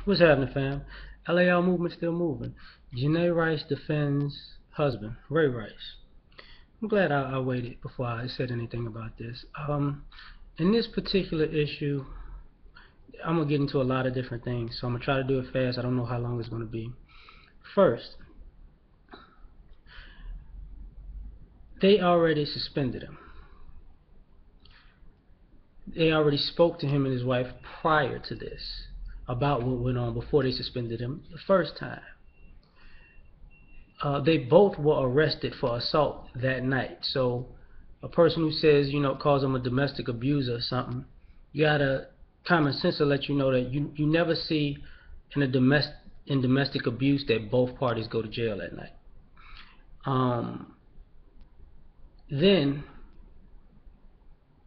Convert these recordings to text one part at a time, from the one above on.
What's happening, fam? L.A.R movement still moving. Janay Rice defends husband, Ray Rice. I'm glad I waited before I said anything about this. In this particular issue, I'm going to get into a lot of different things, so I'm going to try to do it fast. I don't know how long it's going to be. First, they already suspended him. They already spoke to him and his wife prior to this about what went on before they suspended him the first time. They both were arrested for assault that night. So a person who says, calls them a domestic abuser or something, you gotta, common sense will let you know that you never see in domestic abuse that both parties go to jail that night. Then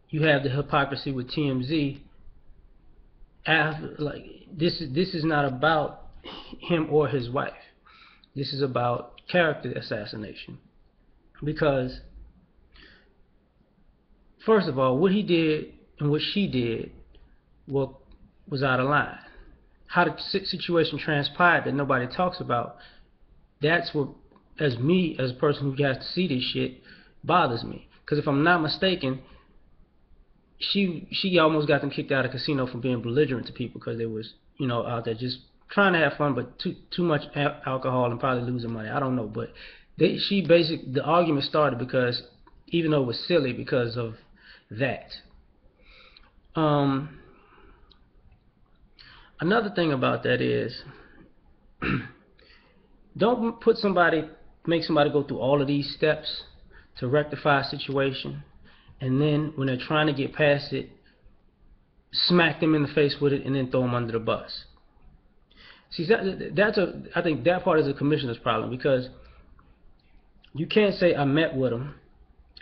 you have the hypocrisy with TMZ. This is not about him or his wife. This is about character assassination. Because first of all, what he did and what she did was out of line. How the situation transpired that nobody talks about, that's what, as me, as a person who has to see this shit, bothers me. Because if I'm not mistaken, she almost got them kicked out of the casino for being belligerent to people because they was, out there just trying to have fun, but too much alcohol and probably losing money. I don't know, but the argument started because, even though it was silly, because of that. Another thing about that is, don't make somebody go through all of these steps to rectify a situation, and then when they're trying to get past it, smack them in the face with it and then throw them under the bus. See, I think that part is a commissioner's problem, because you can't say I met with him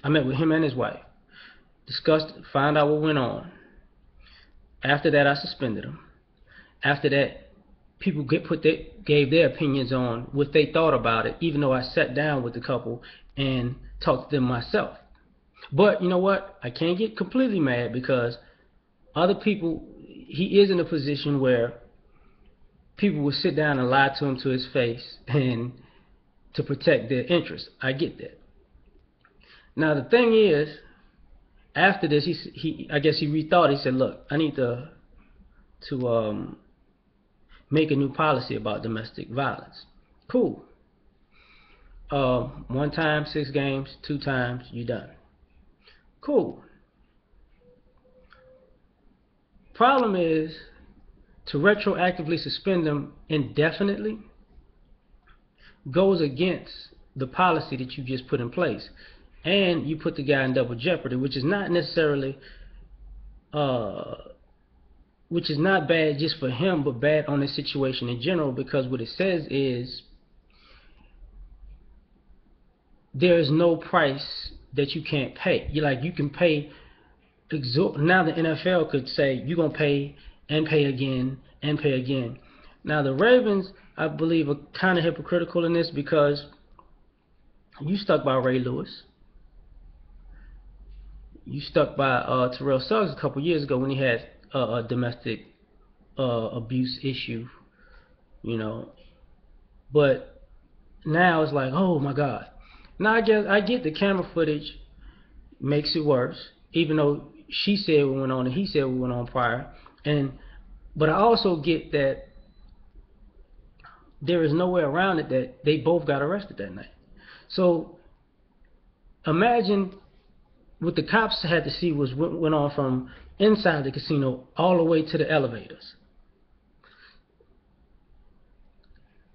and his wife, discussed, found out what went on. After that, I suspended him. After that, people gave their opinions on what they thought about it, even though I sat down with the couple and talked to them myself. But you know what? I can't get completely mad, because other people, he is in a position where people will sit down and lie to him to his face and to protect their interests. I get that. Now the thing is, after this, I guess he rethought. He said, "Look, I need to make a new policy about domestic violence." Cool. 1 time, 6 games, 2 times, you done. Cool. Problem is, to retroactively suspend them indefinitely goes against the policy that you just put in place, and you put the guy in double jeopardy, which is not necessarily which is not bad just for him, but bad on the situation in general, because what it says is there is no price that you can't pay. You can pay. Now the NFL could say you're gonna pay and pay again and pay again. Now the Ravens, I believe, are kind of hypocritical in this, because you stuck by Ray Lewis. You stuck by Terrell Suggs a couple years ago when he had a domestic abuse issue, But now it's like, oh my God. Now I get the camera footage makes it worse, even though she said what went on and he said what went on prior. But I also get that there is no way around it that they both got arrested that night. So imagine what the cops had to see was what went on from inside the casino all the way to the elevators.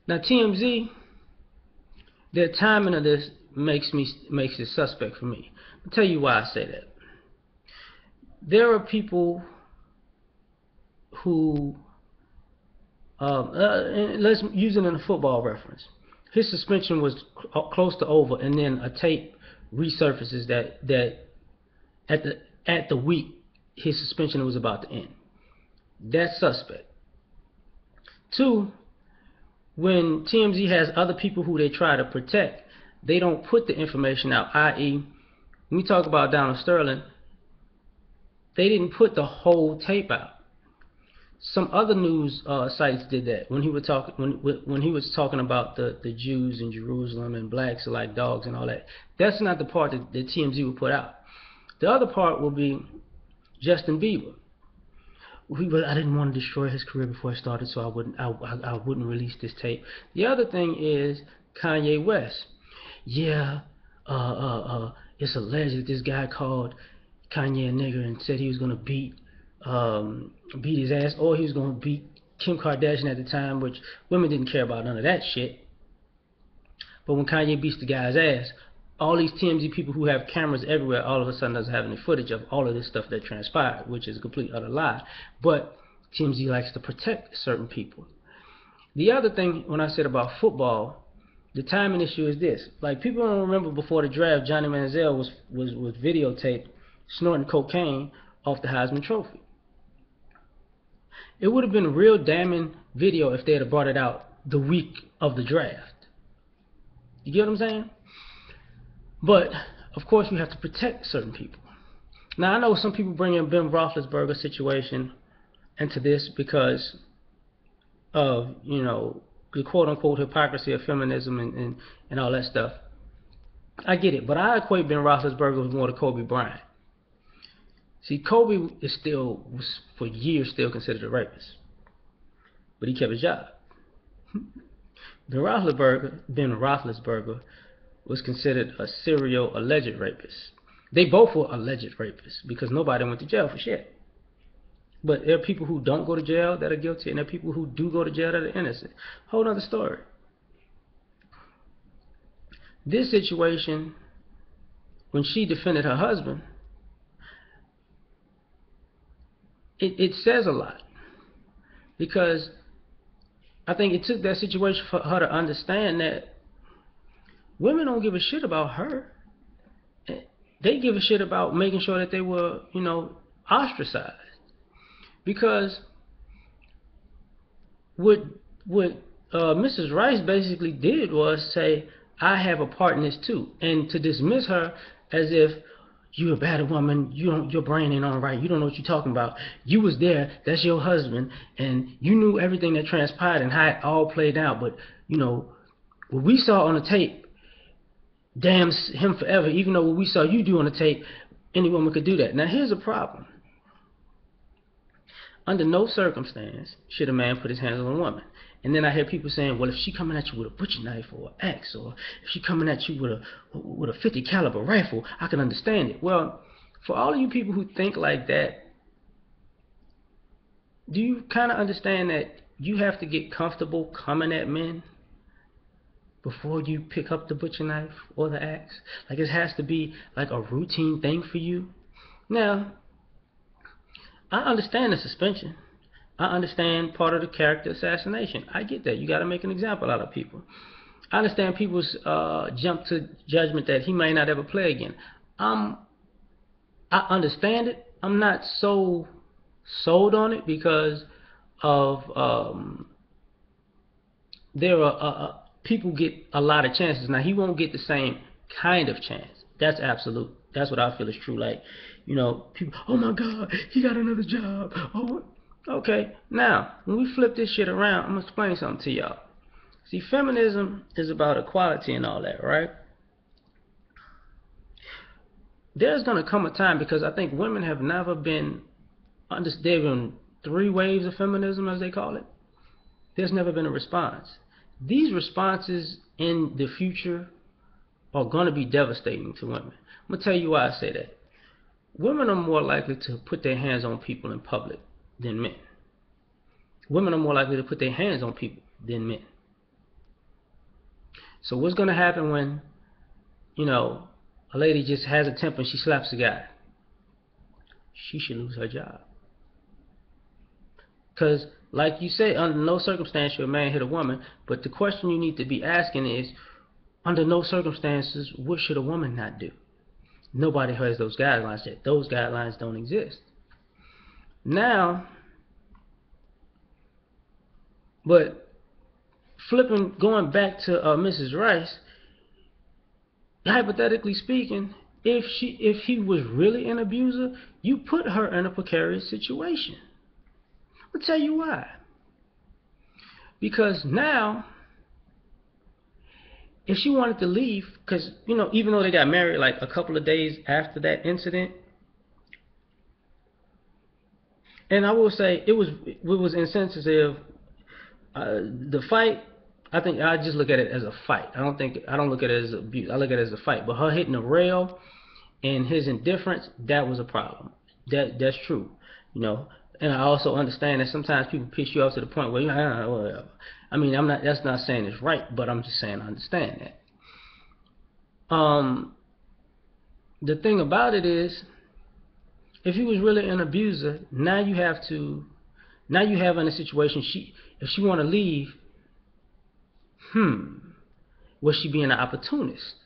Now TMZ, their timing of this makes it suspect for me. I'll tell you why I say that. There are people who, let's use it in a football reference. His suspension was close to over, and then a tape resurfaces that at the week his suspension was about to end. That's suspect. 2, when TMZ has other people who they try to protect, they don't put the information out. I.e., when we talk about Donald Sterling, they didn't put the whole tape out. Some other news sites did that when he was talking when he was talking about the Jews in Jerusalem and blacks are like dogs and all that. That's not the part that TMZ would put out. The other part will be Justin Bieber. I didn't want to destroy his career before I started, so I wouldn't release this tape. The other thing is Kanye West. Yeah, it's alleged that this guy called Kanye a nigger and said he was gonna beat his ass, or he was gonna beat Kim Kardashian at the time, which women didn't care about none of that shit. But when Kanye beats the guy's ass, all these TMZ people who have cameras everywhere all of a sudden doesn't have any footage of all of this stuff that transpired, which is a complete utter lie. But TMZ likes to protect certain people. The other thing, when I said about football, the timing issue is this. Like, people don't remember before the draft, Johnny Manziel was videotaped snorting cocaine off the Heisman Trophy. It would have been a real damning video if they had brought it out the week of the draft. You get what I'm saying? But, of course, we have to protect certain people. Now, I know some people bring in Ben Roethlisberger's situation into this because of, you know, the quote-unquote hypocrisy of feminism and all that stuff. I get it, but I equate Ben Roethlisberger with more to Kobe Bryant. See, Kobe was for years still considered a rapist, but he kept his job. Ben Roethlisberger was considered a serial alleged rapist. They both were alleged rapists because nobody went to jail for shit. But there are people who don't go to jail that are guilty, and there are people who do go to jail that are innocent. Whole other story. This situation, when she defended her husband, it says a lot, because I think it took that situation for her to understand that women don't give a shit about her. They give a shit about making sure that they were, you know, ostracized. Because what Mrs. Rice basically did was say, I have a part in this too, and to dismiss her as if you're a bad woman, your brain ain't on right, you don't know what you're talking about. You was there, that's your husband, and you knew everything that transpired and how it all played out. But, you know, what we saw on the tape damns him forever, even though what we saw you do on the tape, any woman could do that. Now, here's a problem. Under no circumstance should a man put his hands on a woman. And then I hear people saying, well, if she coming at you with a butcher knife or an axe, or if she coming at you with a 50 caliber rifle, I can understand it. Well, for all of you people who think like that, do you kind of understand that you have to get comfortable coming at men before you pick up the butcher knife or the axe? Like, it has to be like a routine thing for you. Now, I understand the suspension. I understand part of the character assassination. I get that. You got to make an example out of people. I understand people's jump to judgment that he may not ever play again. I understand it. I'm not so sold on it because of there are people get a lot of chances. Now, he won't get the same kind of chance. That's absolute. That's what I feel is true. Like, you know, people, oh my God, he got another job. Oh, okay. Now, when we flip this shit around, I'm going to explain something to y'all. See, feminism is about equality and all that, right? There's going to come a time, because I think women have never been, there's been 3 waves of feminism, as they call it. There's never been a response. These responses in the future are going to be devastating to women. I'm going to tell you why I say that. Women are more likely to put their hands on people in public than men. Women are more likely to put their hands on people than men. So what's going to happen when, you know, a lady just has a temper and she slaps a guy? She should lose her job. Because, like you say, under no circumstance should a man hit a woman. But the question you need to be asking is, under no circumstances, what should a woman not do? Nobody has those guidelines yet. Those guidelines don't exist. Now, but going back to Mrs. Rice, hypothetically speaking, if he was really an abuser, you put her in a precarious situation. I'll tell you why. Because now, if she wanted to leave, because, even though they got married like a couple of days after that incident, and I will say it was insensitive. The fight, I think I just look at it as a fight. I don't look at it as abuse. I look at it as a fight. But her hitting the rail and his indifference, that was a problem. That's true, you know. And I also understand that sometimes people piss you off to the point where whatever. I mean, I'm not. That's not saying it's right, but I'm just saying I understand that. The thing about it is, if he was really an abuser, now you have in a situation. If she want to leave, was she being an opportunist?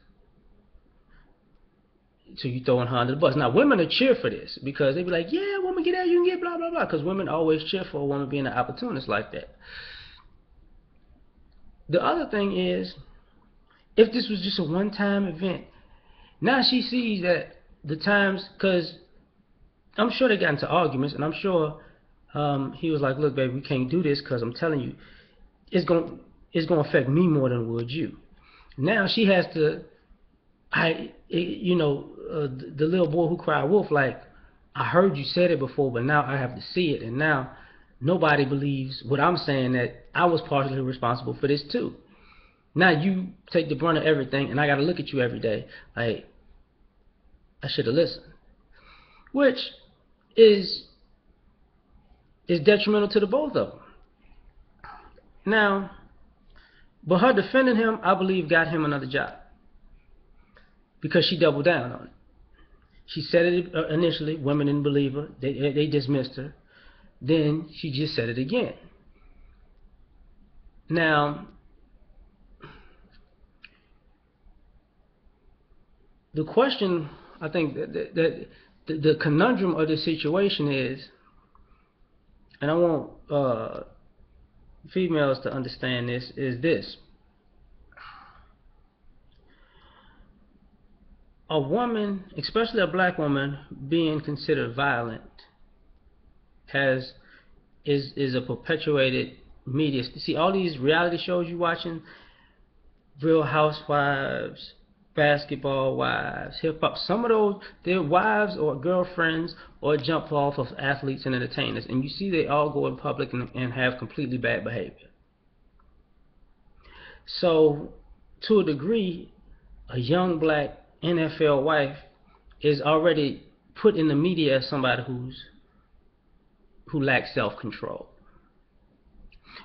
So you throwing her under the bus. Now women are cheer for this because they be like, yeah, woman, get out, you can get blah blah blah. Because women always cheer for a woman being an opportunist like that. The other thing is, if this was just a one-time event, now she sees that the times, because I'm sure they got into arguments, and I'm sure he was like, look, baby, we can't do this because I'm telling you, it's gonna affect me more than it would you. Now she has to, the little boy who cried wolf, like, I heard you said it before, but now I have to see it, and now nobody believes what I'm saying, that I was partially responsible for this too. Now you take the brunt of everything, and I got to look at you every day. Like, I should have listened, which is detrimental to the both of them. Now, but her defending him, I believe, got him another job because she doubled down on it. She said it initially, women didn't believe her, they dismissed her. Then she just said it again. Now, the question, I think, that the conundrum of the situation is, and I want females to understand this, is this. A woman, especially a black woman, being considered violent is a perpetuated media. See, all these reality shows you watching, Real Housewives, Basketball Wives, hip hop, some of those, they're wives or girlfriends or jump off of athletes and entertainers, and you see they all go in public and have completely bad behavior. So, to a degree, a young black NFL wife is already put in the media as somebody who lacks self-control.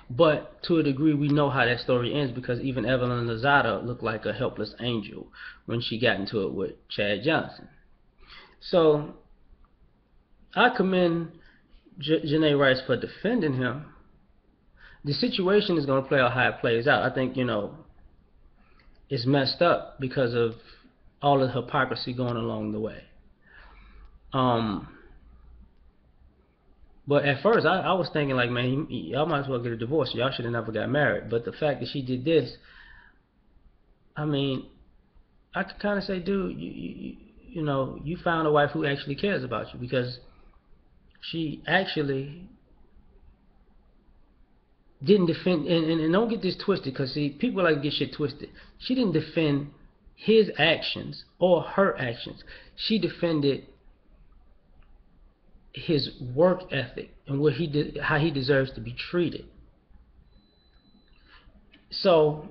But to a degree, we know how that story ends, because even Evelyn Lozada looked like a helpless angel when she got into it with Chad Johnson. So I commend Janay Rice for defending him. The situation is going to play out how it plays out. I think, it's messed up because of all of the hypocrisy going along the way. But at first, I was thinking, like, man, y'all might as well get a divorce. Y'all should have never got married. But the fact that she did this, I mean, I could kind of say, dude, you found a wife who actually cares about you, because she actually didn't defend, and don't get this twisted, because see, people like to get shit twisted. She didn't defend his actions or her actions. She defended his work ethic and what he did, how he deserves to be treated. So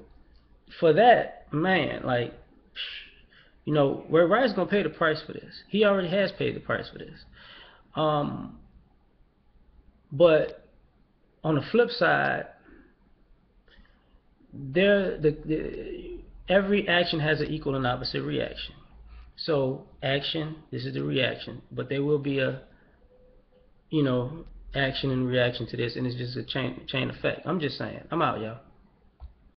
for that, man, like, Ray Rice gonna pay the price for this. He already has paid the price for this. But on the flip side, every action has an equal and opposite reaction. So action, this is the reaction, but there will be a action and reaction to this, and it's just a chain effect. I'm just saying. I'm out, y'all.